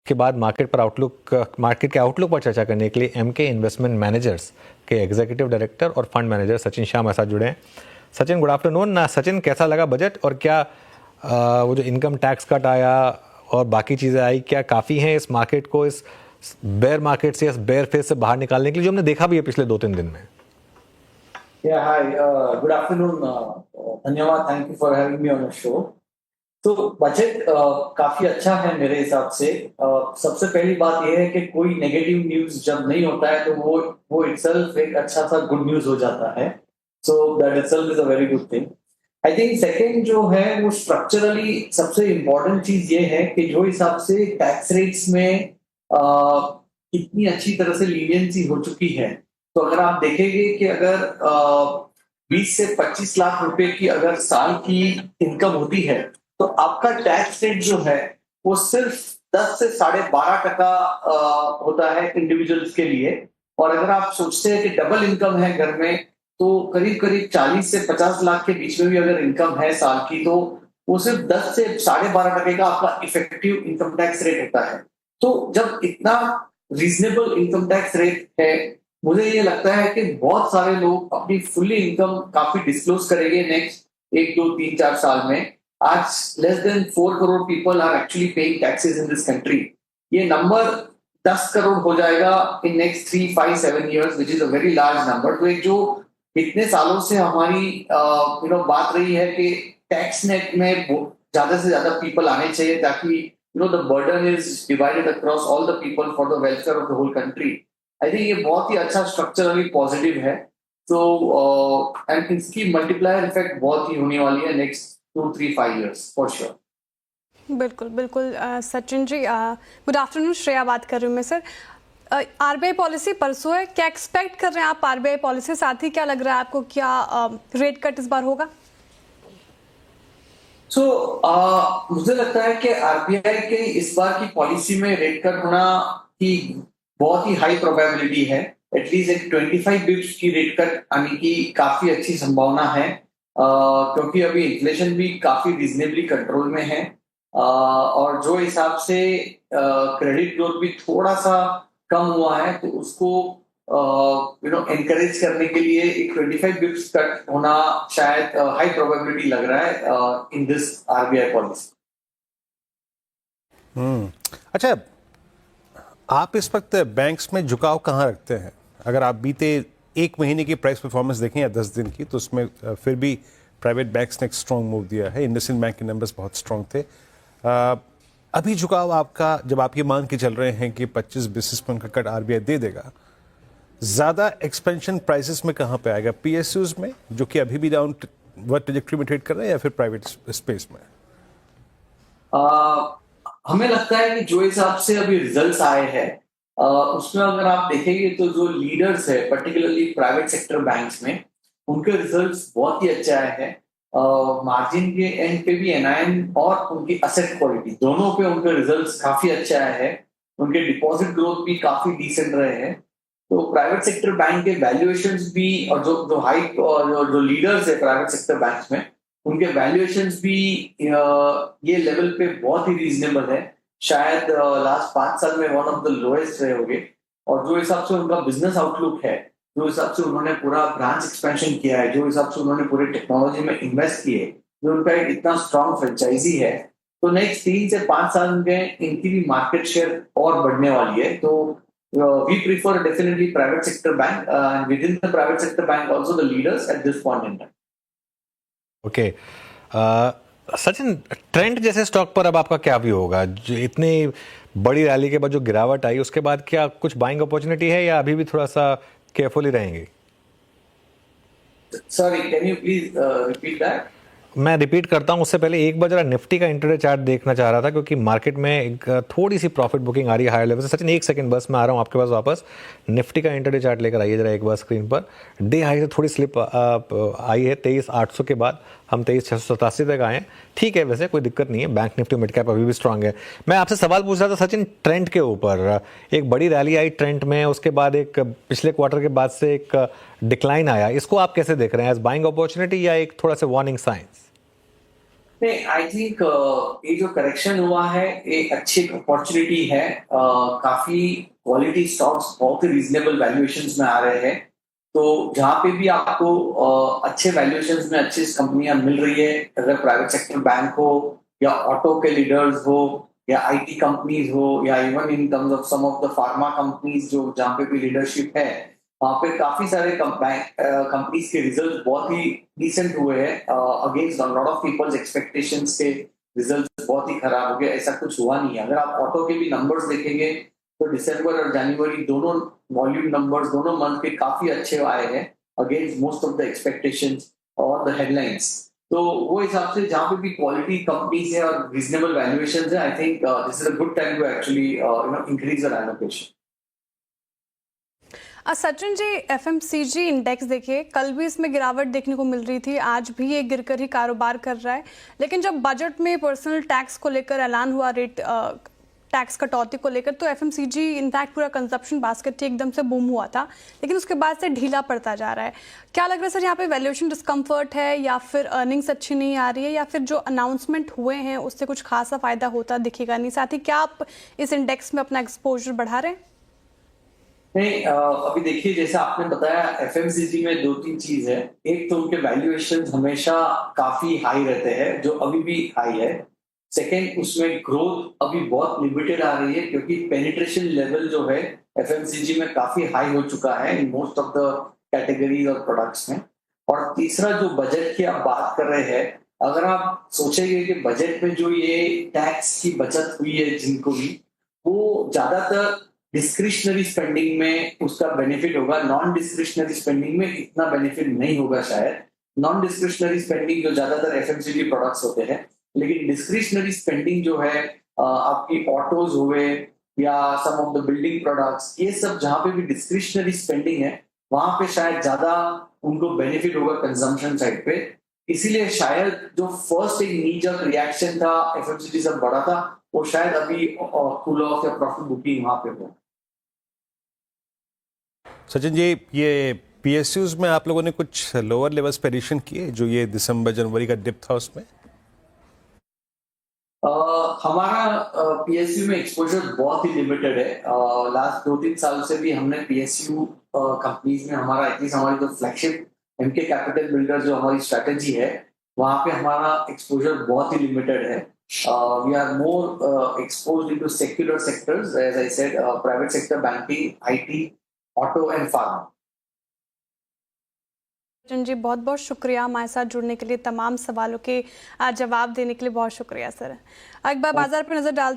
के बाद मार्केट के आउटलुक पर चर्चा करने के लिए एमके इन्वेस्टमेंट मैनेजर्स के एग्जीक्यूटिव डायरेक्टर और फंड मैनेजर सचिन श्याम हमारे साथ जुड़े हैं। Sachin, good afternoon. सचिन, कैसा लगा बजट और क्या वो जो इनकम टैक्स कट आया और बाकी चीज़ें आई, क्या काफ़ी हैं इस मार्केट को इस बेयर मार्केट से, इस बेयर फेज से बाहर निकालने के लिए, जो हमने देखा भी है पिछले 2-3 दिन में? हाय, गुड आफ्टरनून। धन्यवाद, thank you for having me on the show. तो बजट काफी अच्छा है मेरे हिसाब से। सबसे पहली बात यह है कि कोई नेगेटिव न्यूज जब नहीं होता है तो वो इटसेल्फ एक अच्छा सा गुड न्यूज हो जाता है। So that itself is a very good thing. I think second जो है वो स्ट्रक्चरली सबसे इम्पोर्टेंट चीज ये है कि जो हिसाब से टैक्स रेट्स में इतनी अच्छी तरह से लीनियंसी हो चुकी है, तो अगर आप देखेंगे कि अगर 20 से 25 लाख रुपए की अगर साल की इनकम होती है तो आपका टैक्स रेट जो है वो सिर्फ 10 से 12.5% होता है इंडिविजुअल्स के लिए। और अगर आप सोचते हैं कि डबल इनकम है घर में, तो करीब करीब 40 से 50 लाख के बीच में भी अगर इनकम है साल की, तो वो सिर्फ 10 से 12.5% का आपका इफेक्टिव इनकम टैक्स रेट होता है। तो जब इतना रीजनेबल इनकम टैक्स रेट है, मुझे ये लगता है कि बहुत सारे लोग अपनी फुल्ली इनकम काफी डिस्क्लोज करेंगे नेक्स्ट 1, 2, 3, 4 साल में। आज less than 4 crore people are actually paying taxes in this country. ये नंबर 10 करोड़ हो जाएगा in next 3, 5, 7 years, which is a very large number. तो एक जो इतने सालों से हमारी बात रही है कि टैक्स नेट में ज्यादा से ज्यादा पीपल आने चाहिए ताकि the burden is divided across all the people for the welfare of the whole country. I think ये बहुत ही अच्छा स्ट्रक्चरली पॉजिटिव है। तो एंड इसकी मल्टीप्लायर इफेक्ट बहुत ही होने वाली है नेक्स्ट 2, 3, 5 years फॉर श्योर। बिल्कुल बिल्कुल। Sachin ji, good afternoon. श्रेया बात कर रही हूँ मैं सर। आरबीआई पॉलिसी परसों है, क्या एक्सपेक्ट कर रहे हैं आप आरबीआई पॉलिसी? साथ ही क्या लग रहा है आपको, क्या रेट कट इस बार होगा? मुझे लगता है कि आरबीआई के इस बार की पॉलिसी में रेट कट होना की बहुत ही हाई प्रोबेबिलिटी है। एटलीस्ट एक 25 बिप्स की रेट कट आने की काफी अच्छी संभावना है, क्योंकि अभी इन्फ्लेशन भी काफी रीजनेबली कंट्रोल में है। और जो हिसाब से क्रेडिट ग्रोथ भी थोड़ा सा कम हुआ है, तो उसको एनकरेज करने के लिए एक 25 बिप्स कट होना शायद हाई प्रोबेबिलिटी लग रहा है इन दिस आरबीआई पॉलिसी। अच्छा, आप इस वक्त बैंक्स में झुकाव कहाँ रखते हैं? अगर आप बीते 1 महीने की प्राइस परफॉर्मेंस देखें या 10 दिन की, तो उसमें फिर भी प्राइवेट बैंक्स ने एक स्ट्रॉन्ग मूव दिया है। इंडसइंड बैंक के नंबर्स बहुत स्ट्रॉन्ग थे। अभी झुकाव आपका, जब आप ये मान के चल रहे हैं कि 25 बेसिस पॉइंट का कट आरबीआई दे देगा, ज़्यादा एक्सपेंशन प्राइसेस में कहाँ पे आएगा? पीएसयूज में, जो कि अभी भी डाउनवर्ड ट्रैजेक्टरी में ट्रेड कर रहे हैं, या फिर प्राइवेट स्पेस में? हमें लगता है कि जो हिसाब से अभी रिजल्ट्स आए हैं, उसमें अगर आप देखेंगे तो जो लीडर्स है पर्टिकुलरली प्राइवेट सेक्टर बैंक्स में, उनके रिजल्ट्स बहुत ही अच्छे आए हैं। मार्जिन के एंड पे भी एनआईएम और उनकी असेट क्वालिटी दोनों पे उनके रिजल्ट्स काफी अच्छे आए हैं। उनके डिपॉजिट ग्रोथ भी काफी डिसेंट रहे हैं। तो प्राइवेट सेक्टर बैंक के वैल्यूएशंस भी, और जो लीडर्स है प्राइवेट सेक्टर बैंक्स में, उनके वैल्यूएशंस भी ये लेवल पे बहुत ही रीजनेबल है। शायद लास्ट 5 साल में वन ऑफ द लोएस्ट रहे होंगे। और जो हिसाब से उनका बिजनेस आउटलुक है, जो हिसाब से उन्होंने पूरा ब्रांच एक्सपेंशन किया है, जो हिसाब से उन्होंने पूरे टेक्नोलॉजी में इन्वेस्ट किए, जो उनका एक इतना स्ट्रॉन्ग फ्रेंचाइजी है, तो नेक्स्ट 3 से 5 साल में इनकी भी मार्केट शेयर और बढ़ने वाली है। तो we prefer definitely private sector bank, and within the private sector bank also the leaders at this point in time. Okay, Sachin, trend जैसे स्टॉक पर अब आपका क्या व्यू होगा? जो इतनी बड़ी रैली के बाद जो गिरावट आई, उसके बाद क्या कुछ बाइंग अपॉर्चुनिटी है या अभी भी थोड़ा सा केयरफुली रहेंगे? Sorry, can you please repeat that? मैं रिपीट करता हूं, उससे पहले एक बार जरा निफ्टी का इंटरडे चार्ट देखना चाह रहा था, क्योंकि मार्केट में एक थोड़ी सी प्रॉफिट बुकिंग आ रही है हायर लेवल से। सचिन, 1 सेकंड बस, मैं आ रहा हूं आपके पास वापस। निफ्टी का इंटरडे चार्ट लेकर आइए जरा एक बार स्क्रीन पर। डे हाई से थोड़ी स्लिप आई है, 23,800 के बाद हम 23,687 तक आए हैं। ठीक है, वैसे कोई दिक्कत नहीं है। बैंक निफ्टी मिड कैप अभी भी स्ट्रांग है। मैं आपसे सवाल पूछ रहा था सचिन, ट्रेंड के ऊपर। एक बड़ी रैली आई ट्रेंड में, उसके बाद एक पिछले क्वार्टर के बाद से एक डिक्लाइन आया। इसको आप कैसे देख रहे हैं? एज बाइंग अपॉर्चुनिटी या एक थोड़ा सा वार्निंग साइंस? नहीं, आई थिंक ये जो करेक्शन हुआ है ये अच्छी अपॉर्चुनिटी है। काफी क्वालिटी स्टॉक्स बहुत ही रीजनेबल वैल्यूएशंस में आ रहे हैं। तो जहां पे भी आपको अच्छे वैल्यूएशंस में अच्छी कंपनियां मिल रही है, अगर प्राइवेट सेक्टर बैंक हो या ऑटो के लीडर्स हो या आईटी कंपनीज हो या even in terms of some of the pharma companies जो जहां पे भी लीडरशिप है, वहां पे काफी सारे कंपनीज के रिजल्ट बहुत ही डिसेंट हुए हैं। Against a lot of people's expectations के रिजल्ट बहुत ही खराब हो गए, ऐसा कुछ हुआ नहीं है। अगर आप ऑटो के भी नंबर्स देखेंगे तो दिसंबर और जनवरी दोनों वॉल्यूम नंबर्स दोनों मंथ के काफी अच्छे आए हैं against most of the expectations और द हेडलाइंस। तो वो हिसाब से जहां पे भी क्वालिटी कंपनीज है और रीजनेबल वैल्यूएशंस है, I think this is a good time to actually increase your allocation. Sachin ji, FMCG index देखिए, कल भी इसमें गिरावट देखने को मिल रही थी, आज भी ये गिरकर ही कारोबार कर रहा है। लेकिन जब बजट में पर्सनल टैक्स को लेकर ऐलान हुआ, रेट टैक्स कटौती को लेकर, तो एफएमसीजी इनफैक्ट पूरा कंजप्शन बास्केट ही एकदम से बूम हुआ था, लेकिन उसके बाद से ढीला पड़ता जा रहा है। क्या लग रहा है सर, यहाँ पे वैल्यूएशन डिस्कम्फर्ट है या फिर अर्निंग्स अच्छी नहीं आ रही है या फिर जो अनाउंसमेंट हुए हैं उससे कुछ खासा फायदा होता दिखेगा नहीं? साथ ही क्या आप इस इंडेक्स में अपना एक्सपोजर बढ़ा रहे हैं? नहीं, अभी देखिए जैसा आपने बताया एफएमसीजी में दो तीन चीज है। एक तो उनके वैल्यूएशन हमेशा काफी हाई रहते हैं, जो अभी भी हाई है। सेकेंड, उसमें ग्रोथ अभी बहुत लिमिटेड आ रही है क्योंकि पेनिट्रेशन लेवल जो है एफएमसीजी में काफी हाई हो चुका है in most of the categories और प्रोडक्ट्स में। और तीसरा, जो बजट की आप बात कर रहे हैं, अगर आप सोचेंगे कि बजट में जो ये टैक्स की बचत हुई है जिनको भी, वो ज्यादातर डिस्क्रिशनरी स्पेंडिंग में उसका बेनिफिट होगा, नॉन डिस्क्रिशनरी स्पेंडिंग में इतना बेनिफिट नहीं होगा शायद। नॉन डिस्क्रिशनरी स्पेंडिंग जो ज्यादातर एफएमसीजी प्रोडक्ट्स होते हैं, लेकिन डिस्क्रिशनरी स्पेंडिंग जो है आपकी ऑटोज हुए या सम ऑफ द बिल्डिंग प्रोडक्ट्स, ये सब जहां पे भी डिस्क्रिशनरी स्पेंडिंग है वहां पे शायद ज्यादा उनको बेनिफिट होगा कंजम्पशन साइड पे। इसीलिए शायद जो फर्स्ट एक नी जर्क रिएक्शन था एफएमसीजी सब बड़ा था, वो शायद अभी कूल ऑफ या प्रॉफिट बुकिंग वहां पे हो। सचिन जी, ये पीएसयूज में आप लोगों ने कुछ लोअर लेवल्स पे एडिशन किए, जो ये दिसंबर जनवरी का डिप था उसमें? हमारा पीएसयू में एक्सपोजर बहुत ही लिमिटेड है। लास्ट 2-3 साल से भी हमने पीएसयू कंपनीज में हमारा एटलीस्ट हमारी जो फ्लैगशिप एमके कैपिटल बिल्डर जो हमारी स्ट्रेटेजी है, वहां पे हमारा एक्सपोजर बहुत ही लिमिटेड है। We are more exposed into secular sectors, as I said, private sector, banking, IT, auto and pharma. Sachin ji, बहुत बहुत शुक्रिया हमारे साथ जुड़ने के लिए, तमाम सवालों के जवाब देने के लिए बहुत शुक्रिया सर। एक बार बाजार पर नजर डाल